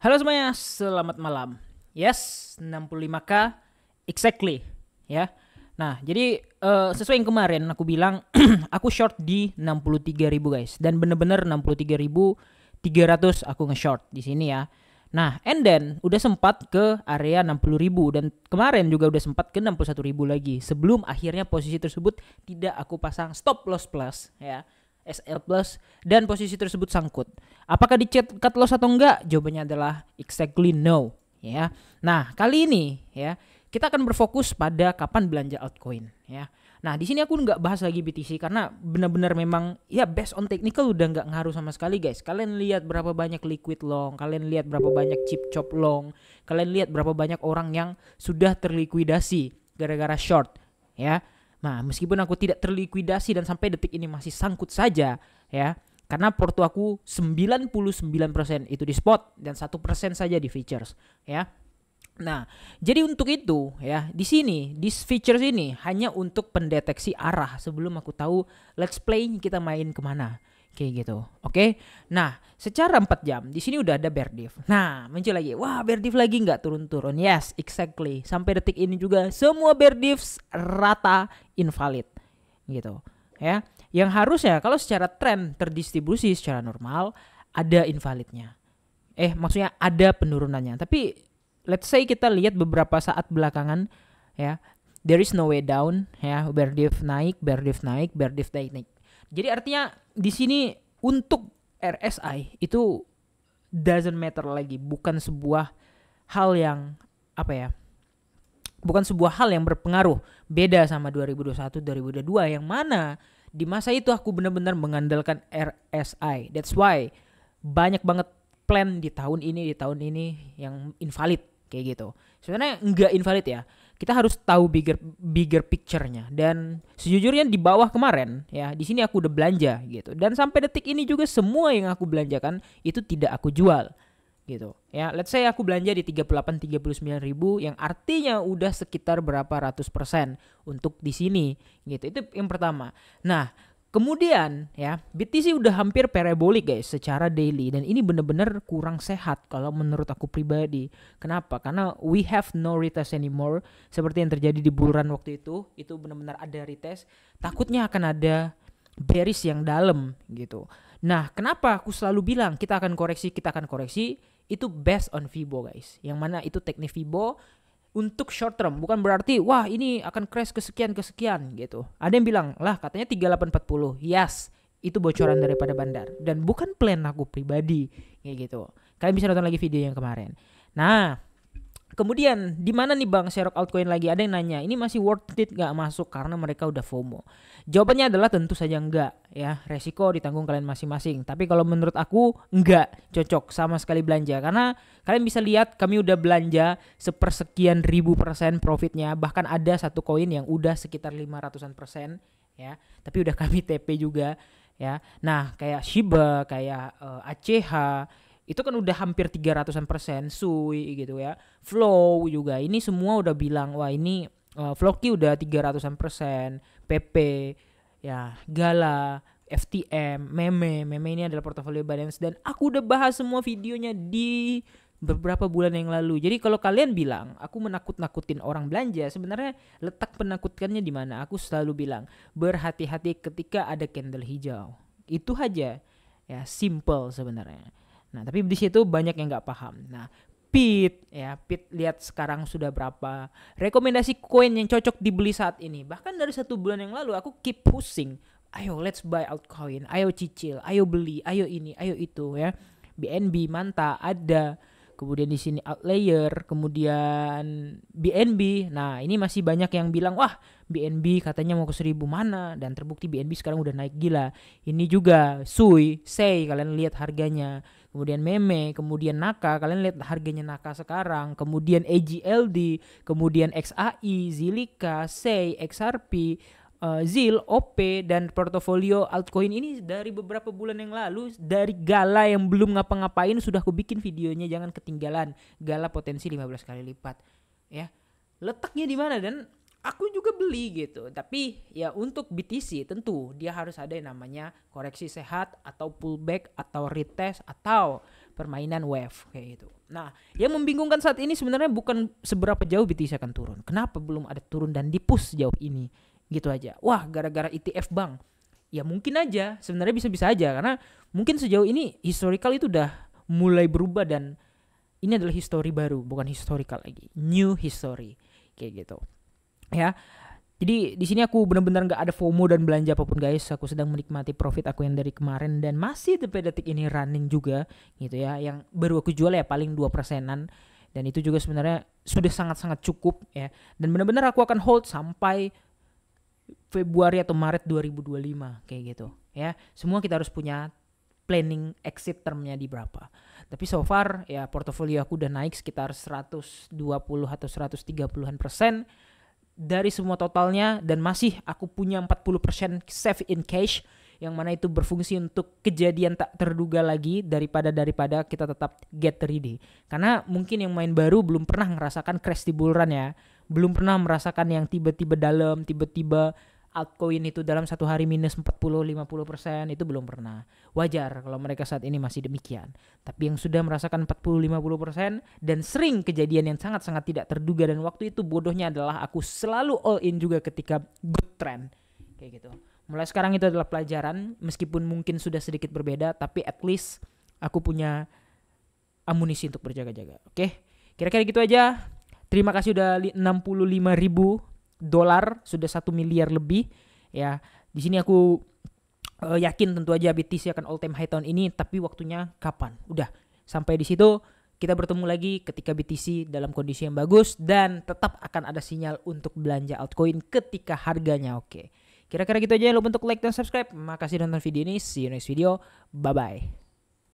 Halo semuanya, selamat malam. Yes, 65K exactly ya. Nah, jadi sesuai yang kemarin aku bilang aku short di 63.000 guys, dan bener-bener 63.300 aku nge-short di sini ya. Nah, and then udah sempat ke area 60.000 dan kemarin juga udah sempat ke 61.000 lagi sebelum akhirnya posisi tersebut tidak aku pasang stop loss plus ya. SL plus dan posisi tersebut sangkut. Apakah di cut loss atau enggak? Jawabannya adalah exactly no ya. Nah, kali ini ya kita akan berfokus pada kapan belanja altcoin ya. Nah, di sini aku nggak bahas lagi BTC karena benar-benar memang ya based on technical udah nggak ngaruh sama sekali guys. Kalian lihat berapa banyak liquid long, kalian lihat berapa banyak chip chop long, kalian lihat berapa banyak orang yang sudah terlikuidasi gara-gara short ya. Nah, meskipun aku tidak terlikuidasi dan sampai detik ini masih sangkut saja ya, karena porto aku 99% itu di spot dan 1% saja di futures ya. Nah, jadi untuk itu ya, di sini di features ini hanya untuk pendeteksi arah sebelum aku tahu let's play kita main kemana. Kayak gitu. Oke. Nah, secara 4 jam di sini udah ada bear div. Nah, muncul lagi. Wah, bear div lagi nggak turun-turun. Yes, exactly. Sampai detik ini juga semua bear divs rata invalid. Gitu. Ya. Yang harusnya kalau secara tren terdistribusi secara normal ada invalidnya. Maksudnya ada penurunannya. Tapi let's say kita lihat beberapa saat belakangan ya, there is no way down ya, bear div naik, bear div naik, bear div naik. Jadi artinya di sini untuk RSI itu doesn't matter lagi, bukan sebuah hal yang apa ya? Bukan sebuah hal yang berpengaruh. Beda sama 2021, 2022 yang mana di masa itu aku benar-benar mengandalkan RSI. That's why banyak banget plan di tahun ini yang invalid kayak gitu. Sebenarnya enggak invalid ya. Kita harus tahu bigger picture-nya, dan sejujurnya di bawah kemarin ya, di sini aku udah belanja gitu. Dan sampai detik ini juga semua yang aku belanjakan itu tidak aku jual gitu. Ya, let's say aku belanja di 38-39 ribu yang artinya udah sekitar berapa ratus persen untuk di sini gitu. Itu yang pertama. Nah, kemudian ya, BTC udah hampir parabolic guys secara daily, dan ini bener-bener kurang sehat kalau menurut aku pribadi. Kenapa? Karena we have no retest anymore seperti yang terjadi di bull run waktu itu. Itu benar-benar ada retest. Takutnya akan ada bearish yang dalam gitu. Nah, kenapa aku selalu bilang kita akan koreksi, itu based on Fibo guys. Yang mana itu teknik Fibo untuk short term, bukan berarti wah ini akan crash kesekian gitu. Ada yang bilang lah katanya 3840. Yes, itu bocoran daripada bandar dan bukan plan aku pribadi kayak gitu. Kalian bisa nonton lagi video yang kemarin. Nah, kemudian di mana nih Bang Sherok altcoin lagi? Ada yang nanya, ini masih worth it gak masuk karena mereka udah FOMO? Jawabannya adalah tentu saja enggak ya. Resiko ditanggung kalian masing-masing. Tapi kalau menurut aku enggak cocok sama sekali belanja, karena kalian bisa lihat kami udah belanja sepersekian ribu persen profitnya. Bahkan ada satu koin yang udah sekitar 500-an persen ya. Tapi udah kami TP juga ya. Nah, kayak Shiba, kayak ACH itu kan udah hampir 300-an persen, Sui gitu ya. Flow juga ini semua udah bilang wah ini Floki udah 300-an persen, PP ya, Gala, FTM, Meme ini adalah portofolio Binance, dan aku udah bahas semua videonya di beberapa bulan yang lalu. Jadi kalau kalian bilang aku menakut-nakutin orang belanja, sebenarnya letak penakutkannya di mana? Aku selalu bilang berhati-hati ketika ada candle hijau. Itu aja ya, simple sebenarnya. Nah, tapi di situ banyak yang nggak paham. Nah, Pit lihat sekarang sudah berapa. Rekomendasi koin yang cocok dibeli saat ini. Bahkan dari 1 bulan yang lalu aku keep pushing. Ayo let's buy altcoin, ayo cicil, ayo beli, ayo ini, ayo itu ya. BNB, Manta ada. Kemudian di sini Outlayer, kemudian BNB. Nah, ini masih banyak yang bilang, wah BNB katanya mau ke 1.000 mana, dan terbukti BNB sekarang udah naik gila. Ini juga Sui, Sei, kalian lihat harganya. Kemudian Meme, kemudian Naka, kalian lihat harganya Naka sekarang. Kemudian AGLD, kemudian XAI, Zilika, Sei, XRP, ZIL, OP, dan portofolio altcoin ini dari beberapa bulan yang lalu. Dari Gala yang belum ngapa-ngapain sudah aku bikin videonya, jangan ketinggalan. Gala potensi 15 kali lipat ya. Letaknya di mana, dan aku juga beli gitu. Tapi ya untuk BTC tentu dia harus ada yang namanya koreksi sehat atau pullback atau retest atau permainan wave kayak gitu. Nah, yang membingungkan saat ini sebenarnya bukan seberapa jauh BTC akan turun. Kenapa belum ada turun dan di-push sejauh ini? Gitu aja. Wah, gara-gara ETF Bang. Ya mungkin aja, sebenarnya bisa-bisa aja karena mungkin sejauh ini historical itu udah mulai berubah dan ini adalah history baru, bukan historical lagi. New history kayak gitu. Ya. Jadi di sini aku benar-benar nggak ada FOMO dan belanja apapun guys. Aku sedang menikmati profit aku yang dari kemarin dan masih sampai detik ini running juga gitu ya. Yang baru aku jual ya paling 2%-an dan itu juga sebenarnya sudah sangat-sangat cukup ya. Dan benar-benar aku akan hold sampai Februari atau Maret 2025 kayak gitu ya. Semua kita harus punya planning exit termnya di berapa. Tapi so far ya portofolio aku udah naik sekitar 120 atau 130-an persen dari semua totalnya dan masih aku punya 40% save in cash yang mana itu berfungsi untuk kejadian tak terduga lagi daripada kita tetap get ready. Karena mungkin yang main baru belum pernah merasakan crash di bull run ya. Belum pernah merasakan yang tiba-tiba dalam, tiba-tiba altcoin itu dalam satu hari minus 40-50% itu belum pernah. Wajar kalau mereka saat ini masih demikian. Tapi yang sudah merasakan 40-50% dan sering kejadian yang sangat-sangat tidak terduga dan waktu itu bodohnya adalah aku selalu all in juga ketika good trend. Kayak gitu. Mulai sekarang itu adalah pelajaran meskipun mungkin sudah sedikit berbeda tapi at least aku punya amunisi untuk berjaga-jaga. Oke. Kira-kira gitu aja. Terima kasih udah 65.000 dolar, sudah 1 miliar lebih ya. Di sini aku yakin tentu aja BTC akan all time high tahun ini, tapi waktunya kapan? Udah sampai di situ kita bertemu lagi ketika BTC dalam kondisi yang bagus dan tetap akan ada sinyal untuk belanja altcoin ketika harganya oke. Kira-kira gitu aja. Lupa untuk like dan subscribe. Makasih nonton video ini. See you next video. Bye bye.